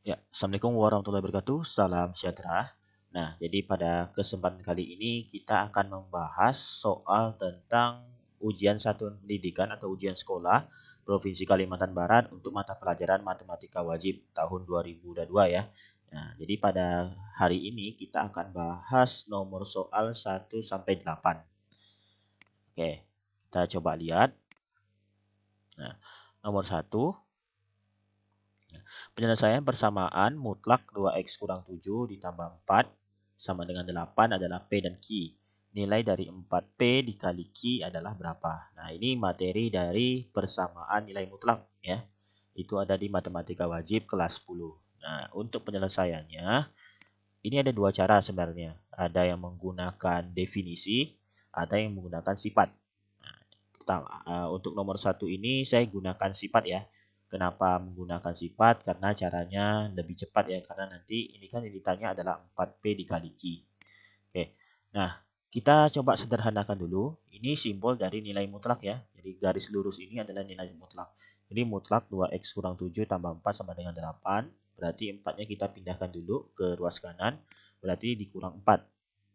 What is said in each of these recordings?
Ya, Assalamualaikum warahmatullahi wabarakatuh. Salam sejahtera. Nah, jadi pada kesempatan kali ini kita akan membahas soal tentang ujian satuan pendidikan atau ujian sekolah Provinsi Kalimantan Barat untuk mata pelajaran matematika wajib tahun 2022 ya. Nah, jadi pada hari ini kita akan bahas nomor soal 1 sampai 8. Oke, kita coba lihat. Nah, nomor 1. Penyelesaian persamaan mutlak 2x kurang 7 ditambah 4 sama dengan 8 adalah P dan Q. Nilai dari 4P dikali Q adalah berapa? Nah, ini materi dari persamaan nilai mutlak ya. Itu ada di matematika wajib kelas 10. Nah, untuk penyelesaiannya, ini ada dua cara sebenarnya. Ada yang menggunakan definisi, ada yang menggunakan sifat. Untuk nomor 1 ini saya gunakan sifat ya. Kenapa menggunakan sifat? Karena caranya lebih cepat ya. Karena nanti ini kan yang ditanya adalah 4P dikali Q. Oke. Nah, kita coba sederhanakan dulu. Ini simbol dari nilai mutlak ya. Jadi garis lurus ini adalah nilai mutlak. Jadi mutlak 2x kurang 7 tambah 4 sama dengan 8. Berarti 4-nya kita pindahkan dulu ke ruas kanan. Berarti dikurang 4.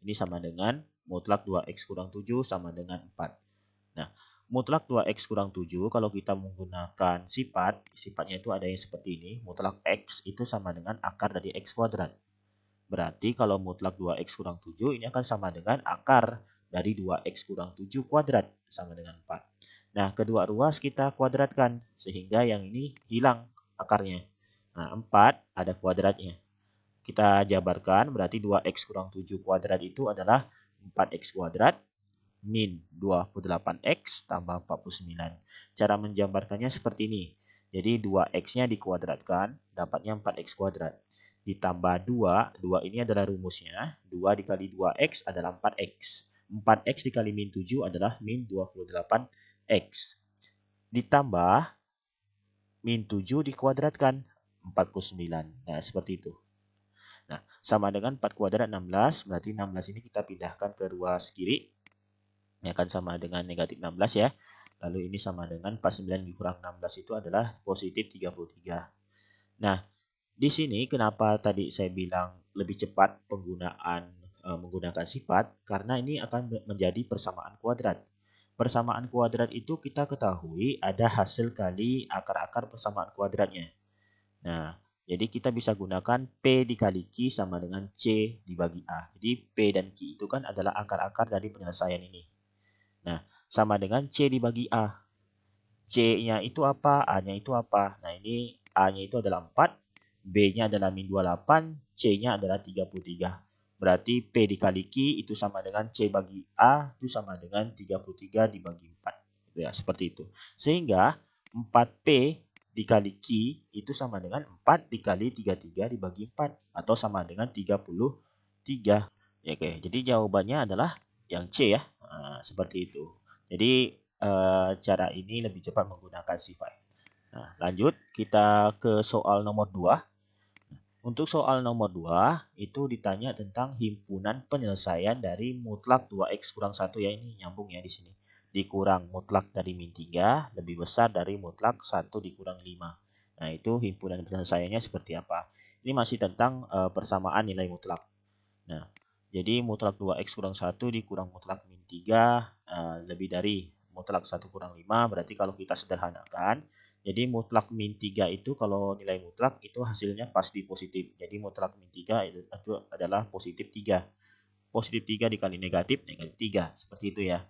Ini sama dengan mutlak 2x kurang 7 sama dengan 4. Nah, mutlak 2x kurang 7 kalau kita menggunakan sifat, sifatnya itu ada yang seperti ini. Mutlak x itu sama dengan akar dari x kuadrat. Berarti kalau mutlak 2x kurang 7 ini akan sama dengan akar dari 2x kurang 7 kuadrat sama dengan 4. Nah, kedua ruas kita kuadratkan sehingga yang ini hilang akarnya. Nah, 4 ada kuadratnya. Kita jabarkan berarti 2x kurang 7 kuadrat itu adalah 4x kuadrat min 28x tambah 49. Cara menjabarkannya seperti ini. Jadi 2x-nya dikuadratkan, dapatnya 4x kuadrat. Ditambah 2, 2 ini adalah rumusnya. 2 dikali 2x adalah 4x. 4x dikali min 7 adalah min 28x. Ditambah min 7 dikuadratkan, 49. Nah, seperti itu. Nah, sama dengan 4 kuadrat 16, berarti 16 ini kita pindahkan ke ruas kiri. Ini akan sama dengan negatif 16 ya. Lalu ini sama dengan 49 dikurang 16 itu adalah positif 33. Nah, di sini kenapa tadi saya bilang lebih cepat menggunakan sifat? Karena ini akan menjadi persamaan kuadrat. Persamaan kuadrat itu kita ketahui ada hasil kali akar-akar persamaan kuadratnya. Nah, jadi kita bisa gunakan P dikali Q sama dengan C dibagi A. Jadi P dan Q itu kan adalah akar-akar dari penyelesaian ini. Nah, sama dengan C dibagi A. C-nya itu apa? A-nya itu apa? Nah, ini A-nya itu adalah 4, B-nya adalah min 28, C-nya adalah 33. Berarti P dikali Q itu sama dengan C bagi A itu sama dengan 33 dibagi 4. Ya, seperti itu. Sehingga 4P dikali Q itu sama dengan 4 dikali 33 dibagi 4. Atau sama dengan 33. Ya, oke. Jadi jawabannya adalah yang C ya. Nah, seperti itu. Jadi cara ini lebih cepat menggunakan sifat. Nah, lanjut kita ke soal nomor 2. Untuk soal nomor 2 itu ditanya tentang himpunan penyelesaian dari mutlak 2x kurang 1 ya, ini nyambung ya di sini. Dikurang mutlak dari min 3 lebih besar dari mutlak 1 dikurang 5. Nah, itu himpunan penyelesaiannya seperti apa? Ini masih tentang persamaan nilai mutlak. Nah, jadi mutlak 2x kurang 1 dikurang mutlak min 3 lebih dari mutlak 1 kurang 5. Berarti kalau kita sederhanakan, jadi mutlak min 3 itu kalau nilai mutlak itu hasilnya pasti positif. Jadi mutlak min 3 itu adalah positif 3. Positif 3 dikali negatif, negatif 3. Seperti itu ya.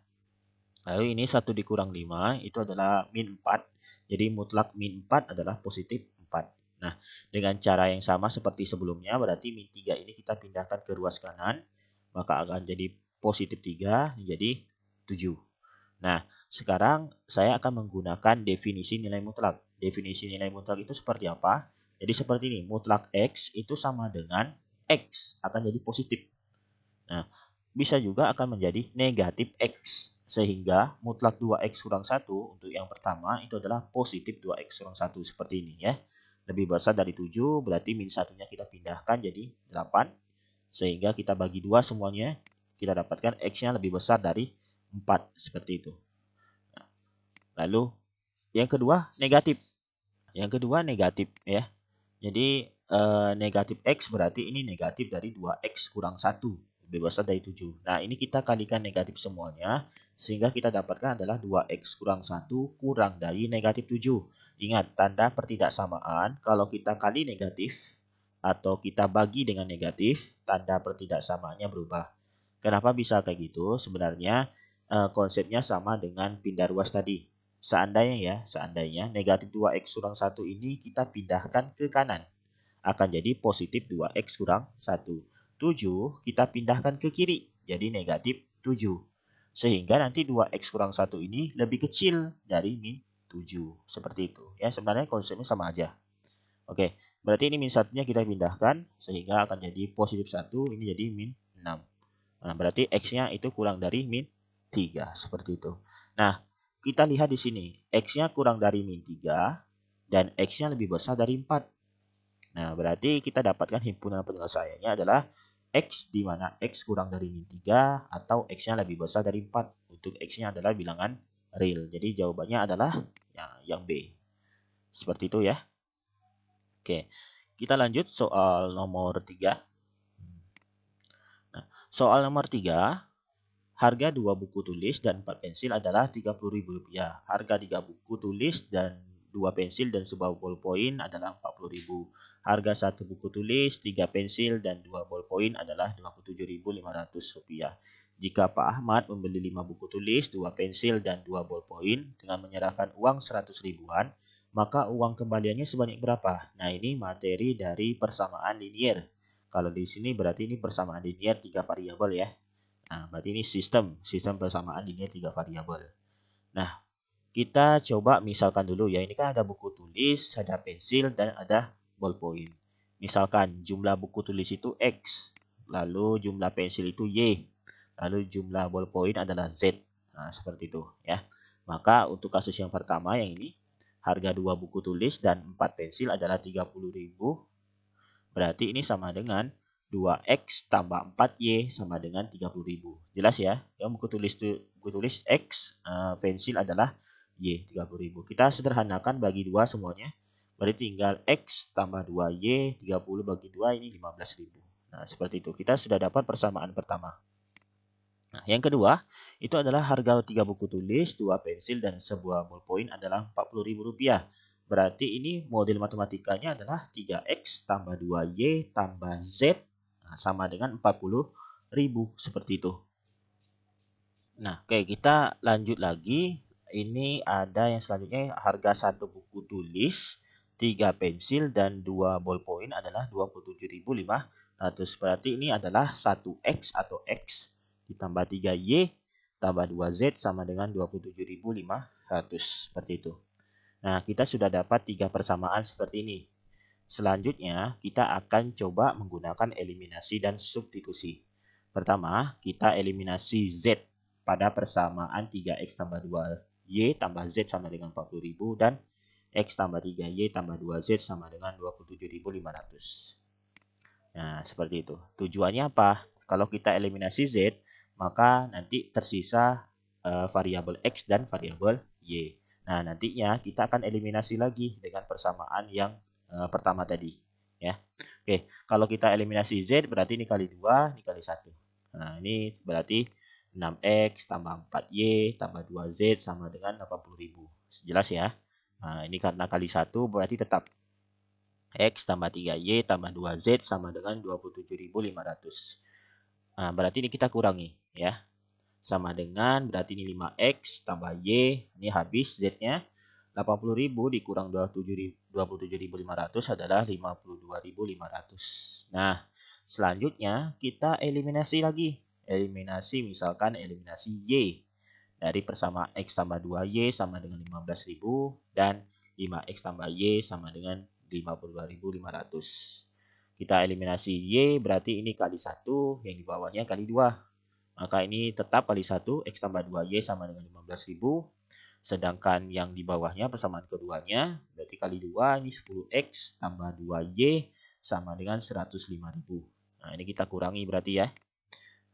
Lalu ini 1 dikurang 5 itu adalah min 4. Jadi mutlak min 4 adalah positif 4. Nah, dengan cara yang sama seperti sebelumnya, berarti min 3 ini kita pindahkan ke ruas kanan, maka akan jadi positif 3, jadi 7. Nah, sekarang saya akan menggunakan definisi nilai mutlak. Definisi nilai mutlak itu seperti apa? Jadi seperti ini, mutlak X itu sama dengan X akan jadi positif. Nah, bisa juga akan menjadi negatif X. Sehingga mutlak 2X kurang 1 untuk yang pertama itu adalah positif 2X kurang 1 seperti ini ya. Lebih besar dari 7 berarti min 1-nya kita pindahkan jadi 8. Sehingga kita bagi 2 semuanya, kita dapatkan X-nya lebih besar dari 4 seperti itu. Nah, lalu yang kedua negatif. Yang kedua negatif ya. Jadi negatif X berarti ini negatif dari 2X kurang 1. Lebih besar dari 7. Nah, ini kita kalikan negatif semuanya. Sehingga kita dapatkan adalah 2X kurang 1 kurang dari negatif 7. Ingat, tanda pertidaksamaan kalau kita kali negatif atau kita bagi dengan negatif, tanda pertidaksamaannya berubah. Kenapa bisa kayak gitu? Sebenarnya konsepnya sama dengan pindah ruas tadi. Seandainya negatif 2X kurang 1 ini kita pindahkan ke kanan, akan jadi positif 2X kurang 1. 7 kita pindahkan ke kiri, jadi negatif 7. Sehingga nanti 2X kurang 1 ini lebih kecil dari min 7. Seperti itu. Ya, sebenarnya konsepnya sama aja. Oke, berarti ini min 1-nya kita pindahkan, sehingga akan jadi positif 1, ini jadi min 6. Nah, berarti X-nya itu kurang dari min 3. Seperti itu. Nah, kita lihat di sini. X-nya kurang dari min 3, dan X-nya lebih besar dari 4. Nah, berarti kita dapatkan himpunan penyelesaiannya adalah X di mana X kurang dari min 3 atau X-nya lebih besar dari 4. Untuk X-nya adalah bilangan real. Jadi jawabannya adalah yang B. Seperti itu ya. Oke, kita lanjut soal nomor 3. Nah, soal nomor 3, harga 2 buku tulis dan 4 pensil adalah Rp30.000. Harga 3 buku tulis dan 2 pensil dan sebuah ballpoint adalah Rp40.000. Harga 1 buku tulis, 3 pensil, dan 2 ballpoint adalah Rp27.500. Jika Pak Ahmad membeli 5 buku tulis, 2 pensil, dan 2 ballpoint dengan menyerahkan uang 100 ribuan, maka uang kembaliannya sebanyak berapa? Nah, ini materi dari persamaan linier. Kalau di sini berarti ini persamaan linier 3 variabel ya. Nah, berarti ini sistem persamaan linier 3 variabel. Nah, kita coba misalkan dulu ya. Ini kan ada buku tulis, ada pensil, dan ada ballpoint. Misalkan jumlah buku tulis itu X, lalu jumlah pensil itu Y, lalu jumlah ballpoint adalah Z. Nah, seperti itu ya. Maka untuk kasus yang pertama yang ini, harga 2 buku tulis dan 4 pensil adalah Rp30.000. Berarti ini sama dengan 2X tambah 4Y sama dengan 30.000. Jelas ya? Yang buku tulis X, pensil adalah Y, 30.000. Kita sederhanakan bagi 2 semuanya. Berarti tinggal X tambah 2Y, 30 bagi 2 ini 15.000. Nah, seperti itu. Kita sudah dapat persamaan pertama. Nah, yang kedua, itu adalah harga 3 buku tulis, 2 pensil, dan sebuah ballpoint adalah Rp40.000. Berarti ini model matematikanya adalah 3X tambah 2Y tambah Z sama dengan 40.000. Seperti itu. Nah, oke, kita lanjut lagi. Ini ada yang selanjutnya, harga 1 buku tulis, 3 pensil, dan 2 ballpoint adalah Rp27.500. Berarti ini adalah 1X atau X ditambah 3Y tambah 2Z sama dengan Rp27.500. Seperti itu. Nah, kita sudah dapat 3 persamaan seperti ini. Selanjutnya, kita akan coba menggunakan eliminasi dan substitusi. Pertama, kita eliminasi Z pada persamaan 3X tambah 2Y tambah Z sama dengan 40.000 dan X tambah 3Y tambah 2Z sama dengan 27.500. Nah, seperti itu. Tujuannya apa? Kalau kita eliminasi Z, maka nanti tersisa variabel X dan variabel Y. Nah, nantinya kita akan eliminasi lagi dengan persamaan yang pertama tadi. Ya. Oke, kalau kita eliminasi Z berarti ini kali 2, ini kali 1. Nah, ini berarti 6X tambah 4Y tambah 2Z sama dengan 80.000. Jelas ya? Nah, ini karena kali 1 berarti tetap X tambah 3Y tambah 2Z sama dengan 27.500. Nah, berarti ini kita kurangi ya. Sama dengan berarti ini 5X tambah Y, ini habis Z-nya. 80.000 dikurang 27.500 adalah 52.500. Nah, selanjutnya kita eliminasi lagi. Eliminasi misalkan eliminasi Y. Dari persama X tambah 2Y sama dengan 15.000 dan 5X tambah Y sama dengan 52.500. Kita eliminasi Y berarti ini kali 1, yang di bawahnya kali 2. Maka ini tetap kali 1, X tambah 2Y sama dengan 15.000. Sedangkan yang di bawahnya persamaan keduanya, berarti kali 2, ini 10X tambah 2Y sama dengan 105.000. Nah, ini kita kurangi berarti ya.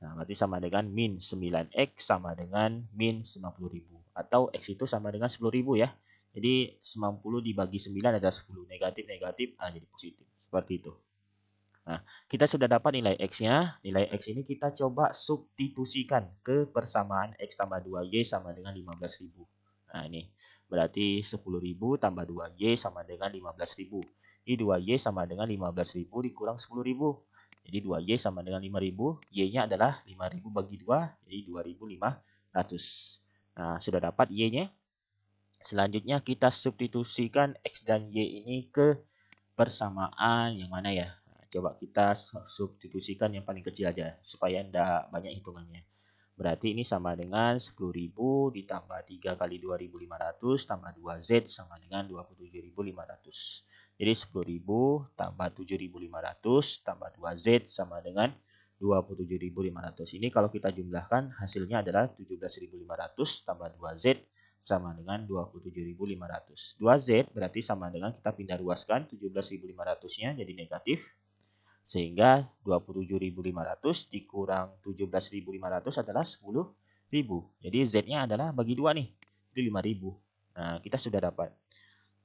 Nah, berarti sama dengan min 9X sama dengan min 90.000. Atau X itu sama dengan 10.000 ya. Jadi 90 dibagi 9 adalah 10. Negatif, negatif, jadi positif. Seperti itu. Nah, kita sudah dapat nilai X-nya. Nilai X ini kita coba substitusikan ke persamaan X tambah 2Y sama dengan 15.000. Nah, ini berarti 10.000 tambah 2Y sama dengan 15.000. Ini 2Y sama dengan 15.000 dikurang 10.000. Jadi 2Y sama dengan 5.000. Y-nya adalah 5.000 bagi 2, jadi 2.500. Nah, sudah dapat Y-nya. Selanjutnya kita substitusikan X dan Y ini ke persamaan yang mana ya? Coba kita substitusikan yang paling kecil aja supaya tidak banyak hitungannya. Berarti ini sama dengan 10.000 ditambah 3 kali 2.500 tambah 2Z sama dengan 27.500. Jadi 10.000 tambah 7.500 tambah 2Z sama dengan 27.500. Ini kalau kita jumlahkan hasilnya adalah 17.500 tambah 2Z sama dengan 27.500. 2Z berarti sama dengan kita pindah ruaskan 17.500-nya jadi negatif. Sehingga 27.500 dikurang 17.500 adalah 10.000. Jadi Z-nya adalah bagi 2 nih. Jadi 5.000. Nah, kita sudah dapat.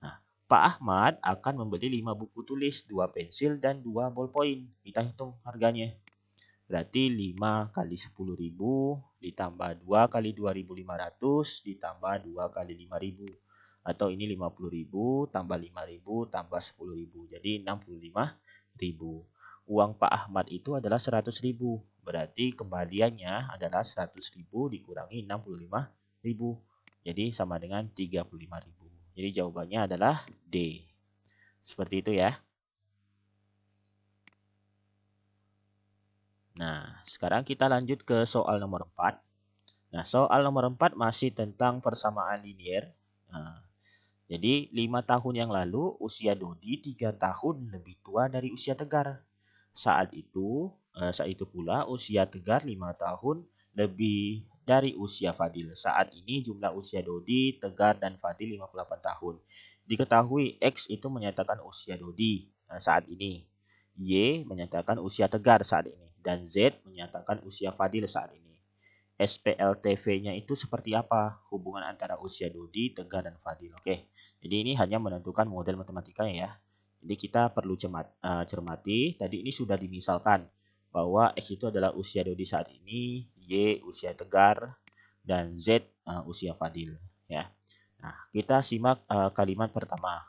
Nah, Pak Ahmad akan membeli 5 buku tulis, 2 pensil, dan 2 ballpoint. Kita hitung harganya. Berarti 5 kali 10.000 ditambah 2 kali 2.500 ditambah 2 kali 5.000. Atau ini 50.000 tambah 5.000 tambah 10.000. Jadi 65.000. Uang Pak Ahmad itu adalah 100.000. Berarti kembaliannya adalah 100.000 dikurangi 65.000. Jadi sama dengan 35.000. Jadi jawabannya adalah D. Seperti itu ya. Nah, sekarang kita lanjut ke soal nomor 4. Nah, soal nomor 4 masih tentang persamaan linier. Nah, jadi 5 tahun yang lalu usia Dodi 3 tahun lebih tua dari usia Tegar. Saat itu pula usia Tegar 5 tahun lebih dari usia Fadil. Saat ini jumlah usia Dodi, Tegar, dan Fadil 58 tahun. Diketahui X itu menyatakan usia Dodi saat ini. Y menyatakan usia Tegar saat ini. Dan Z menyatakan usia Fadil saat ini. SPLTV-nya itu seperti apa? Hubungan antara usia Dodi, Tegar, dan Fadil. Oke, jadi ini hanya menentukan model matematikanya ya. Jadi kita perlu cermati, tadi ini sudah dimisalkan bahwa X itu adalah usia Dodi saat ini, Y usia Tegar, dan Z usia Fadil. Ya. Nah, kita simak kalimat pertama.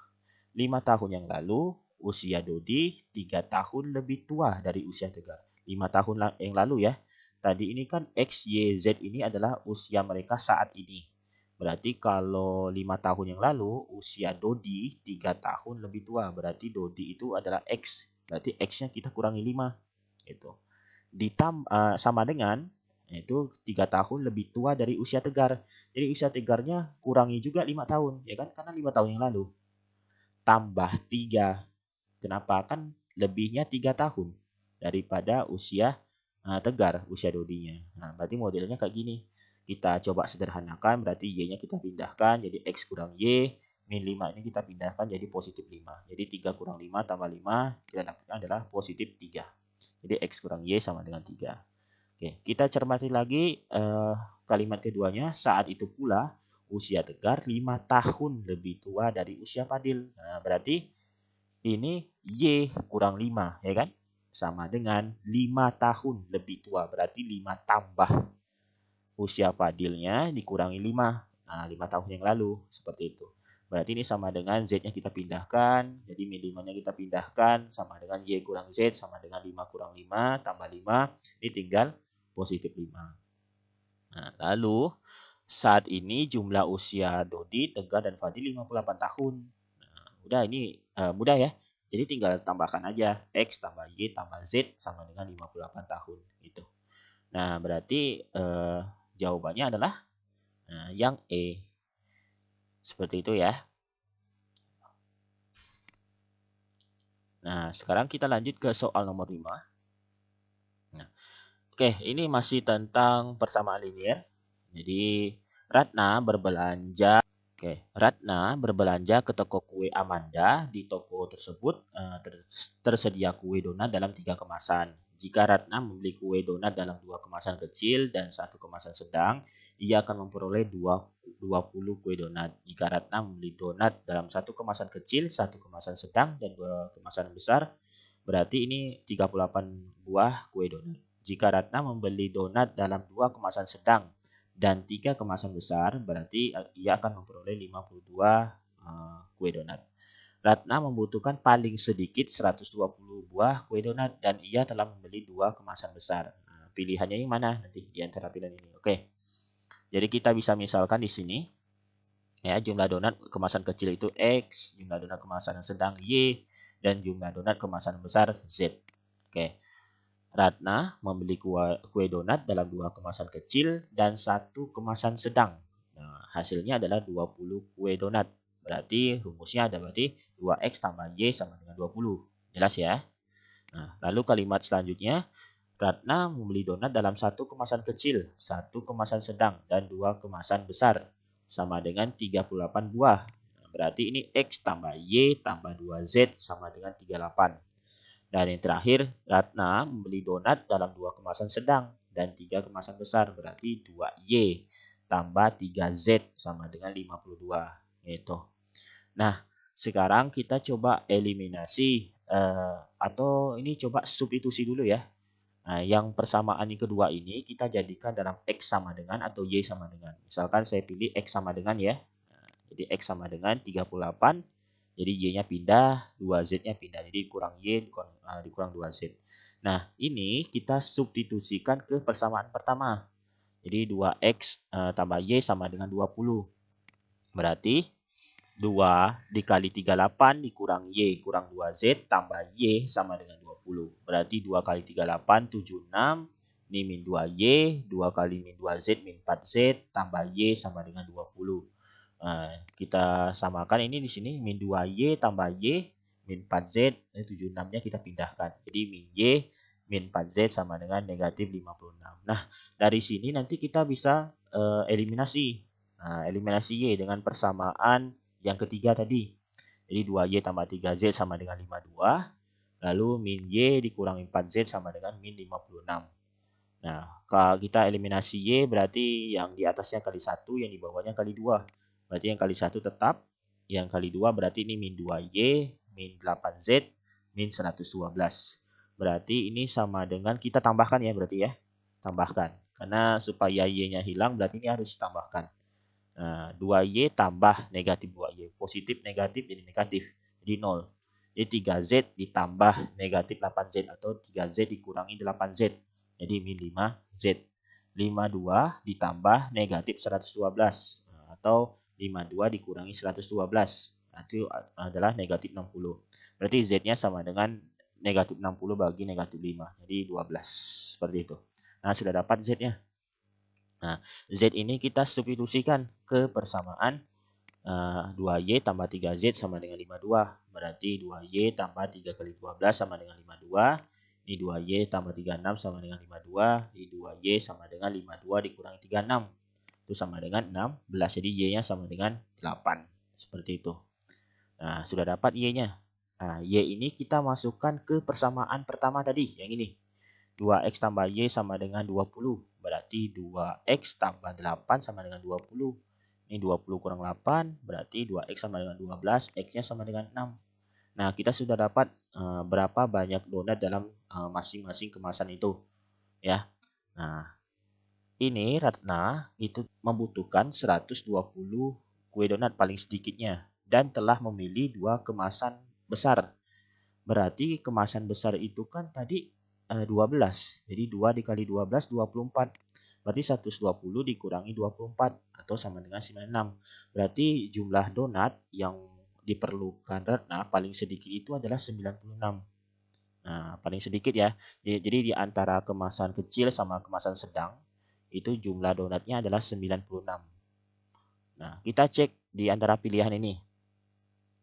5 tahun yang lalu, usia Dodi 3 tahun lebih tua dari usia Tegar. 5 tahun yang lalu ya. Tadi ini kan X, Y, Z ini adalah usia mereka saat ini. Berarti kalau 5 tahun yang lalu, usia Dodi 3 tahun lebih tua. Berarti Dodi itu adalah X. Berarti X-nya kita kurangi 5. Gitu. Sama dengan itu 3 tahun lebih tua dari usia Tegar. Jadi usia Tegarnya kurangi juga 5 tahun. Ya kan? Karena 5 tahun yang lalu. Tambah 3. Kenapa? Kan lebihnya 3 tahun daripada usia Tegar, usia Dodinya. Nah, berarti modelnya kayak gini. Kita coba sederhanakan, berarti Y-nya kita pindahkan jadi X kurang Y, min 5 ini kita pindahkan jadi positif 5. Jadi 3 kurang 5 tambah 5, kita dapatkan adalah positif 3. Jadi X kurang Y sama dengan 3. Oke, kita cermati lagi kalimat keduanya. Saat itu pula usia Tegar 5 tahun lebih tua dari usia Fadil. Nah, berarti ini Y kurang 5, ya kan? Sama dengan 5 tahun lebih tua. Berarti 5 tambah usia Fadilnya dikurangi 5. Nah, 5 tahun yang lalu. Seperti itu. Berarti ini sama dengan Z-nya kita pindahkan. Jadi min 5-nya kita pindahkan. Sama dengan Y kurang Z sama dengan 5 kurang 5 tambah 5. Ini tinggal positif 5. Nah, lalu saat ini jumlah usia Dodi, Tegar, dan Fadil 58 tahun. Nah, udah ini mudah ya. Jadi tinggal tambahkan aja X tambah Y tambah Z sama dengan 58 tahun gitu. Nah, berarti jawabannya adalah yang E. Seperti itu ya. Nah, sekarang kita lanjut ke soal nomor 5. Nah, oke, ini masih tentang persamaan linier. Jadi, Ratna berbelanja ke toko kue Amanda. Di toko tersebut tersedia kue donat dalam 3 kemasan. Jika Ratna membeli kue donat dalam 2 kemasan kecil dan 1 kemasan sedang, ia akan memperoleh 20 kue donat. Jika Ratna membeli donat dalam 1 kemasan kecil, 1 kemasan sedang, dan 2 kemasan besar, berarti ini 38 buah kue donat. Jika Ratna membeli donat dalam 2 kemasan sedang dan 3 kemasan besar, berarti ia akan memperoleh 52 kue donat. Ratna membutuhkan paling sedikit 120 buah kue donat dan ia telah membeli 2 kemasan besar. Nah, pilihannya yang mana nanti di antara pilihan ini? Oke. Jadi kita bisa misalkan di sini ya, jumlah donat kemasan kecil itu X, jumlah donat kemasan sedang Y, dan jumlah donat kemasan besar Z. Oke. Ratna membeli kue donat dalam 2 kemasan kecil dan 1 kemasan sedang. Nah, hasilnya adalah 20 kue donat. Berarti rumusnya ada berarti 2X tambah Y sama dengan 20. Jelas ya? Nah, lalu kalimat selanjutnya, Ratna membeli donat dalam 1 kemasan kecil, 1 kemasan sedang, dan 2 kemasan besar. Sama dengan 38 buah. Nah, berarti ini X tambah Y tambah 2Z sama dengan 38. Dan yang terakhir, Ratna membeli donat dalam 2 kemasan sedang dan 3 kemasan besar. Berarti 2Y tambah 3Z sama dengan 52. Gitu. Nah, sekarang kita coba eliminasi atau ini coba substitusi dulu ya. Nah, yang persamaan yang kedua ini kita jadikan dalam X sama dengan atau Y sama dengan. Misalkan saya pilih X sama dengan ya. Nah, jadi X sama dengan 38. Jadi Y-nya pindah, 2Z-nya pindah. Jadi kurang Y dikurang 2Z. Nah, ini kita substitusikan ke persamaan pertama. Jadi 2X tambah Y sama dengan 20. Berarti 2 dikali 38 dikurang Y kurang 2Z tambah Y sama dengan 20. Berarti 2 kali 38 76. Ini min 2Y. 2 kali min 2Z min 4Z tambah Y sama dengan 20. Nah, kita samakan ini di sini min 2Y tambah Y min 4Z. 76-nya kita pindahkan. Jadi min Y min 4Z sama dengan negatif 56. Nah, dari sini nanti kita bisa eliminasi. Nah, eliminasi Y dengan persamaan yang ketiga tadi. Jadi 2Y tambah 3Z sama dengan 52. Lalu min Y dikurangi 4Z sama dengan min 56. Nah, kalau kita eliminasi Y berarti yang di atasnya kali 1, yang di bawahnya kali 2. Berarti yang kali 1 tetap. Yang kali 2 berarti ini min 2Y, min 8Z, min 112. Berarti ini sama dengan kita tambahkan ya berarti ya. Tambahkan. Karena supaya Y-nya hilang berarti ini harus ditambahkan. Nah, 2Y tambah negatif 2Y. Positif negatif jadi negatif. Jadi 0. Jadi 3Z ditambah negatif 8Z atau 3Z dikurangi 8Z. Jadi min 5Z. 52 ditambah negatif 112. Atau 52 dikurangi 112. Itu adalah negatif 60. Berarti Z-nya sama dengan negatif 60 bagi negatif 5. Jadi 12. Seperti itu. Nah, sudah dapat Z-nya. Nah, Z ini kita substitusikan ke persamaan 2Y tambah 3Z sama dengan 52. Berarti 2Y tambah 3 kali 12 sama dengan 52. Ini 2Y tambah 36 sama dengan 52. Ini 2Y sama dengan 52 dikurangi 36. Itu sama dengan 16. Jadi Y-nya sama dengan 8. Seperti itu. Nah, sudah dapat Y-nya. Nah, Y ini kita masukkan ke persamaan pertama tadi. Yang ini. 2X tambah Y sama dengan 20. Berarti 2X tambah 8 sama dengan 20. Ini 20 kurang 8. Berarti 2X sama dengan 12. X-nya sama dengan 6. Nah, kita sudah dapat berapa banyak donat dalam masing-masing kemasan itu. Ya. Nah, ini Ratna itu membutuhkan 120 kue donat paling sedikitnya. Dan telah memilih 2 kemasan besar. Berarti kemasan besar itu kan tadi 12. Jadi 2 dikali 12, 24. Berarti 120 dikurangi 24 atau sama dengan 96. Berarti jumlah donat yang diperlukan Ratna paling sedikit itu adalah 96. Nah, paling sedikit ya. Jadi di antara kemasan kecil sama kemasan sedang, itu jumlah donatnya adalah 96. Nah, kita cek di antara pilihan ini.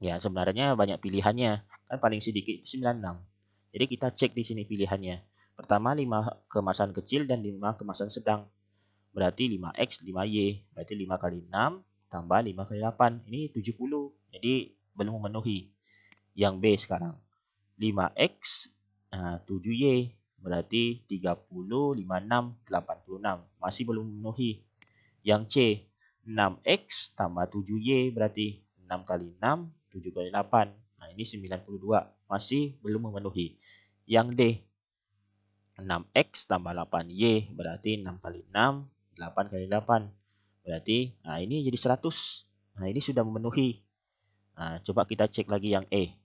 Ya, sebenarnya banyak pilihannya. Kan paling sedikit itu 96. Jadi kita cek di sini pilihannya. Pertama 5 kemasan kecil dan 5 kemasan sedang. Berarti 5X, 5Y. Berarti 5 kali 6 tambah 5 kali 8. Ini 70. Jadi belum memenuhi. Yang B sekarang. 5X, 7Y. berarti 30, 56, 86. Masih belum memenuhi. Yang C, 6X tambah 7Y berarti 6 kali 6, 7 kali 8. Nah, ini 92. Masih belum memenuhi. Yang D, 6X tambah 8Y berarti 6 kali 6, 8 kali 8. Berarti, nah ini jadi 100. Nah, ini sudah memenuhi. Nah, coba kita cek lagi yang E.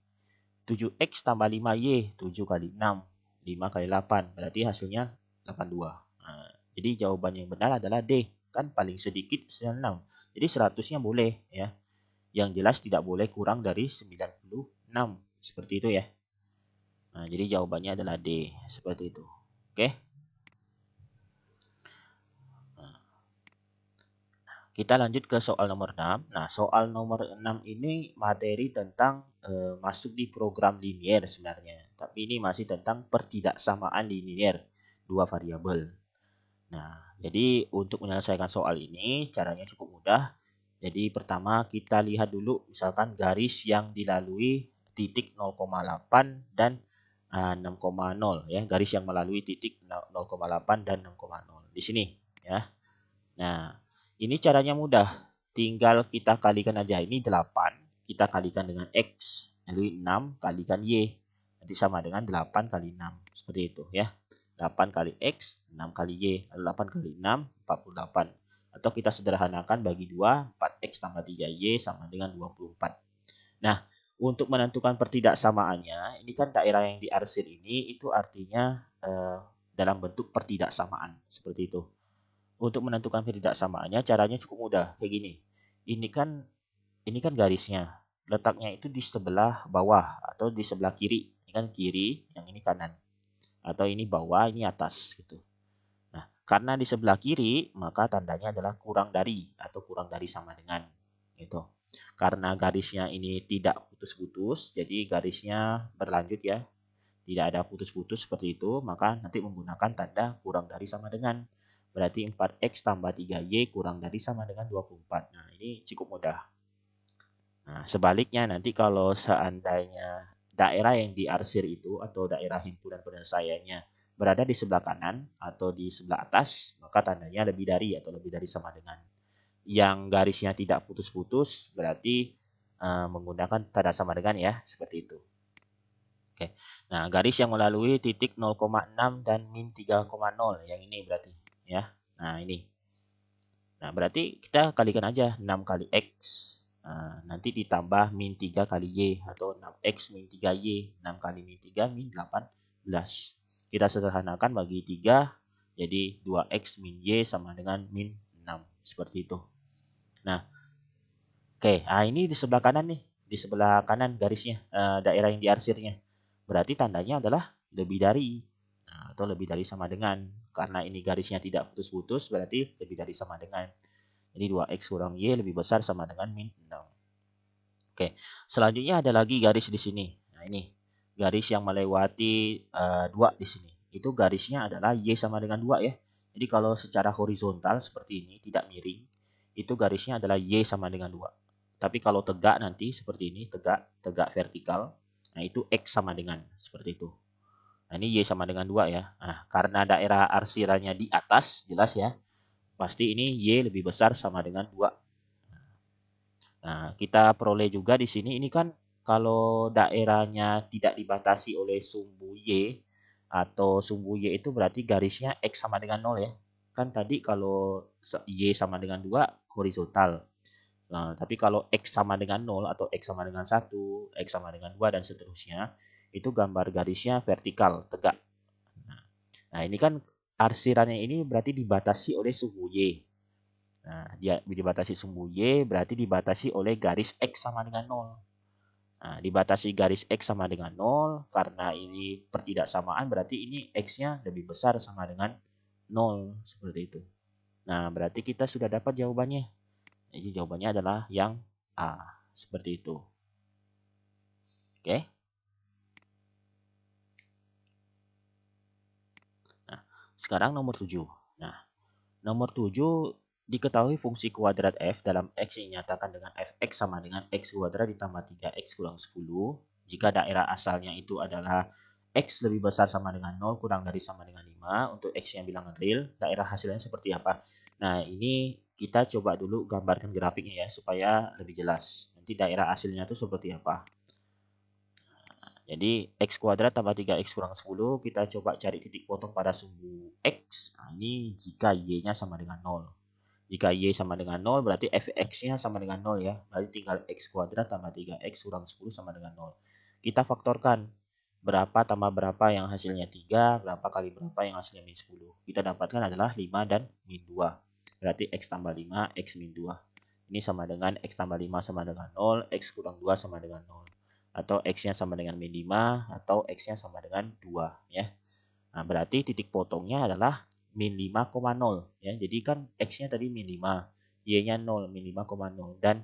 7X tambah 5Y, 7 kali 6, 5 kali 8. Berarti hasilnya 82. Nah, jadi jawaban yang benar adalah D. Kan paling sedikit 96. Jadi 100-nya boleh ya. Yang jelas tidak boleh kurang dari 96. Seperti itu ya. Nah, jadi jawabannya adalah D. Seperti itu. Oke. Nah, kita lanjut ke soal nomor 6. Nah, soal nomor 6 ini materi tentang masuk di program linier sebenarnya. Tapi ini masih tentang pertidaksamaan linier dua variabel. Nah, jadi untuk menyelesaikan soal ini caranya cukup mudah. Jadi pertama kita lihat dulu misalkan garis yang dilalui titik 0,8 dan 6,0 ya, garis yang melalui titik 0,8 dan 6,0 di sini ya. Nah, ini caranya mudah. Tinggal kita kalikan aja. Ini 8. Kita kalikan dengan X. Lalu 6 kalikan Y. Nanti sama dengan 8 kali 6. Seperti itu ya. 8 kali X, 6 kali Y. Lalu 8 kali 6, 48. Atau kita sederhanakan bagi 2, 4X tambah 3Y sama dengan 24. Nah, untuk menentukan pertidaksamaannya, ini kan daerah yang diarsir ini itu artinya dalam bentuk pertidaksamaan. Seperti itu. Untuk menentukan ketidaksamaannya caranya cukup mudah kayak gini. Ini kan garisnya. Letaknya itu di sebelah bawah atau di sebelah kiri. Ini kan kiri, yang ini kanan. Atau ini bawah, ini atas gitu. Nah, karena di sebelah kiri, maka tandanya adalah kurang dari atau kurang dari sama dengan gitu. Karena garisnya ini tidak putus-putus, jadi garisnya berlanjut ya. Tidak ada putus-putus seperti itu, maka nanti menggunakan tanda kurang dari sama dengan. Berarti 4X tambah 3Y kurang dari sama dengan 24. Nah, ini cukup mudah. Nah, sebaliknya nanti kalau seandainya daerah yang diarsir itu atau daerah himpunan penyelesaiannya berada di sebelah kanan atau di sebelah atas, maka tandanya lebih dari atau lebih dari sama dengan. Yang garisnya tidak putus-putus berarti menggunakan tanda sama dengan ya, seperti itu. Oke. Nah, garis yang melalui titik 0,6 dan min 3,0 yang ini berarti ya. Nah, ini. Nah, berarti kita kalikan aja 6 kali X. Nah, nanti ditambah min 3 kali Y atau 6X min 3Y. 6 kali min 3 min 18. Kita sederhanakan bagi 3 jadi 2X min Y sama dengan min 6. Seperti itu. Nah, oke. Nah, ini di sebelah kanan nih. Di sebelah kanan garisnya, daerah yang diarsirnya. Berarti tandanya adalah lebih dari atau lebih dari sama dengan. Karena ini garisnya tidak putus-putus berarti lebih dari sama dengan. Jadi 2X kurang Y lebih besar sama dengan min 6. Oke, selanjutnya ada lagi garis di sini. Nah, ini garis yang melewati 2 di sini. Itu garisnya adalah Y sama dengan 2 ya. Jadi kalau secara horizontal seperti ini tidak miring, itu garisnya adalah Y sama dengan 2. Tapi kalau tegak nanti seperti ini, tegak vertikal, nah itu X sama dengan seperti itu. Nah, ini Y sama dengan 2 ya. Nah, karena daerah arsirannya di atas, jelas ya. Pasti ini Y lebih besar sama dengan 2. Nah, kita peroleh juga di sini, ini kan kalau daerahnya tidak dibatasi oleh sumbu Y, atau sumbu Y itu berarti garisnya X sama dengan 0 ya. Kan tadi kalau Y sama dengan 2, horizontal. Nah, tapi kalau X sama dengan 0 atau X sama dengan 1, X sama dengan 2 dan seterusnya, itu gambar garisnya vertikal, tegak. Nah, ini kan arsirannya ini berarti dibatasi oleh sumbu Y. Nah, dia dibatasi sumbu Y berarti dibatasi oleh garis X sama dengan 0. Nah, dibatasi garis X sama dengan 0 karena ini pertidaksamaan berarti ini X-nya lebih besar sama dengan 0 seperti itu. Nah, berarti kita sudah dapat jawabannya. Jadi jawabannya adalah yang A. Seperti itu. Oke. Nah, sekarang nomor 7. Nah, nomor 7 diketahui fungsi kuadrat f dalam x yang dinyatakan dengan fx sama dengan x kuadrat ditambah 3x kurang 10 jika daerah asalnya itu adalah X lebih besar sama dengan 0 kurang dari sama dengan 5 untuk X yang bilangan real, daerah hasilnya seperti apa? Nah, ini kita coba dulu gambarkan grafiknya ya supaya lebih jelas. Nanti daerah hasilnya itu seperti apa. Jadi X kuadrat tambah 3X kurang 10, kita coba cari titik potong pada sumbu X. Nah, ini jika Y-nya sama dengan 0. Jika Y sama dengan 0 berarti Fx-nya sama dengan 0 ya. Berarti tinggal X kuadrat tambah 3X kurang 10 sama dengan 0. Kita faktorkan. Berapa tambah berapa yang hasilnya 3, berapa kali berapa yang hasilnya min 10. Kita dapatkan adalah 5 dan min 2. Berarti X tambah 5, X min 2. Ini sama dengan X tambah 5 sama dengan 0, X kurang 2 sama dengan 0. Atau X-nya sama dengan min 5, atau X-nya sama dengan 2 ya. Nah, berarti titik potongnya adalah min 5,0 ya. Jadi kan X-nya tadi min 5, Y-nya 0, min 5,0 dan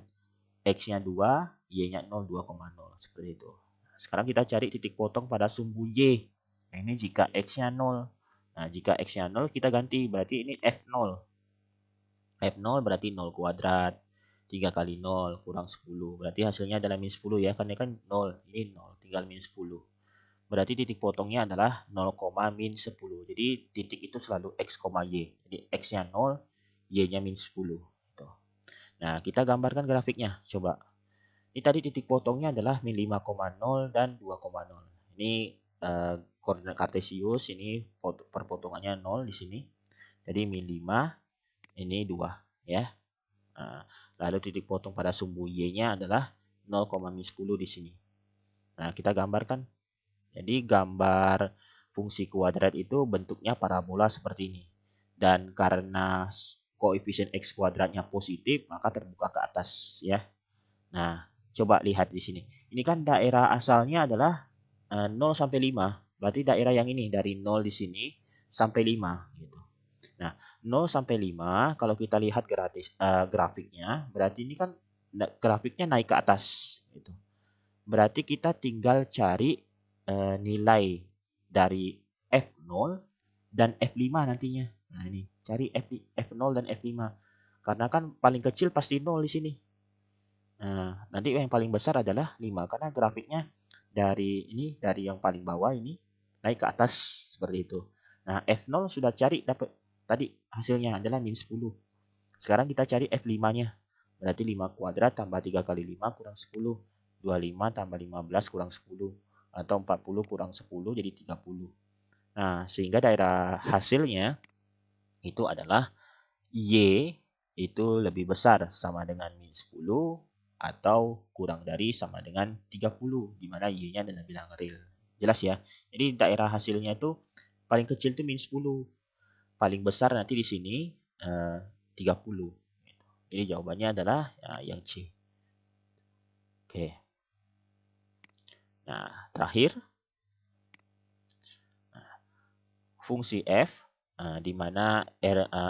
X-nya 2, Y-nya 0, 2,0 seperti itu. Nah, sekarang kita cari titik potong pada sumbu Y. Nah, ini jika X-nya 0. Nah, jika X-nya 0 kita ganti berarti ini F0. F0 berarti 0 kuadrat. 3 kali 0 kurang 10. Berarti hasilnya adalah min 10 ya. Karena kan 0. Ini 0. Tinggal min 10. Berarti titik potongnya adalah 0, min 10. Jadi titik itu selalu X, Y. Jadi X-nya 0, Y-nya min 10. Nah, kita gambarkan grafiknya. Coba. Ini tadi titik potongnya adalah min 5,0 dan 2,0. Ini koordinat kartesius. Ini perpotongannya 0 di sini. Jadi min 5, ini 2. Ya. Nah, lalu titik potong pada sumbu Y-nya adalah 0, min 10 di sini. Nah, kita gambarkan. Jadi gambar fungsi kuadrat itu bentuknya parabola seperti ini. Dan karena koefisien X kuadratnya positif, maka terbuka ke atas ya. Nah, coba lihat di sini. Ini kan daerah asalnya adalah 0 sampai 5. Berarti daerah yang ini dari 0 di sini sampai 5 gitu. Nah, 0 sampai 5 kalau kita lihat grafiknya, berarti ini kan grafiknya naik ke atas gitu. Berarti kita tinggal cari nilai dari F0 dan F5 nantinya. Nah, ini cari F0 dan F5. Karena kan paling kecil pasti 0 di sini. Nah, nanti yang paling besar adalah 5 karena grafiknya dari yang paling bawah ini naik ke atas seperti itu. Nah, F0 sudah cari dapat tadi hasilnya adalah min 10. Sekarang kita cari F5-nya. Berarti 5 kuadrat tambah 3 kali 5 kurang 10. 25 tambah 15 kurang 10. Atau 40 kurang 10 jadi 30. Nah, sehingga daerah hasilnya itu adalah Y itu lebih besar sama dengan min 10 atau kurang dari sama dengan 30. Di mana Y-nya adalah bilangan real. Jelas ya? Jadi daerah hasilnya itu paling kecil itu min 10. Paling besar nanti di sini 30. Jadi jawabannya adalah yang C. Oke. Nah, terakhir fungsi F di mana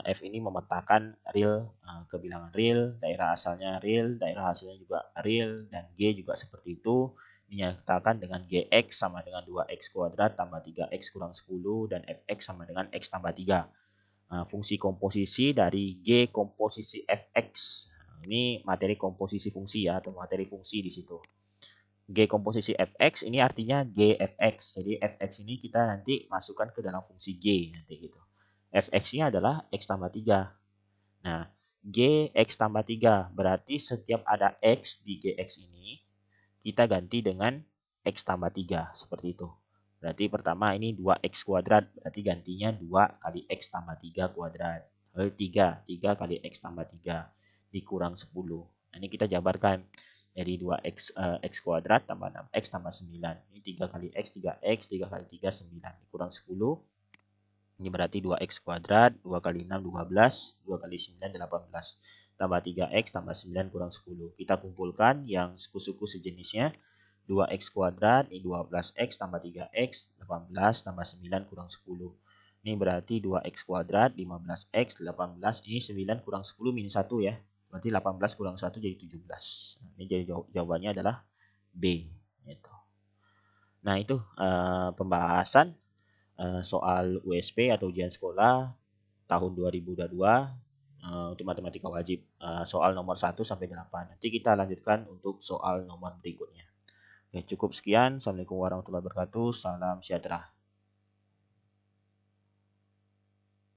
F ini memetakan real ke bilangan real, daerah asalnya real, daerah hasilnya juga real, dan G juga seperti itu. Dinyatakan dengan Gx sama dengan 2x kuadrat tambah 3x kurang 10 dan Fx sama dengan x tambah 3. Fungsi komposisi dari G komposisi Fx. Ini materi komposisi fungsi ya, atau materi fungsi di situ. G komposisi Fx ini artinya Gfx. Jadi Fx ini kita nanti masukkan ke dalam fungsi G nanti gitu. Fx-nya adalah x tambah 3. Nah, G x tambah 3 berarti setiap ada x di Gx ini kita ganti dengan x tambah 3 seperti itu. Berarti pertama ini 2x kuadrat berarti gantinya 2 kali x tambah 3 kuadrat. 3 kali x tambah 3 dikurang 10. Nah, ini kita jabarkan. Jadi 2x x kuadrat tambah 6x tambah 9. Ini 3 kali x, 3x, 3 kali 3, 9. Dikurang 10. Ini berarti 2x kuadrat, 2 kali 6, 12. 2 kali 9, 18. Tambah 3x, tambah 9, kurang 10. Kita kumpulkan yang suku-suku sejenisnya. 2x kuadrat, ini 12x, tambah 3x, 18, tambah 9, kurang 10. Ini berarti 2x kuadrat, 15x, 18. Ini 9 kurang 10, minus 1 ya. Berarti 18 kurang 1 jadi 17. Nah, ini jadi jawabannya adalah B. Gitu. Nah, itu pembahasan soal USP atau ujian sekolah tahun 2022 untuk matematika wajib soal nomor 1 sampai 8. Nanti kita lanjutkan untuk soal nomor berikutnya. Oke, cukup sekian. Assalamualaikum warahmatullahi wabarakatuh. Salam sejahtera.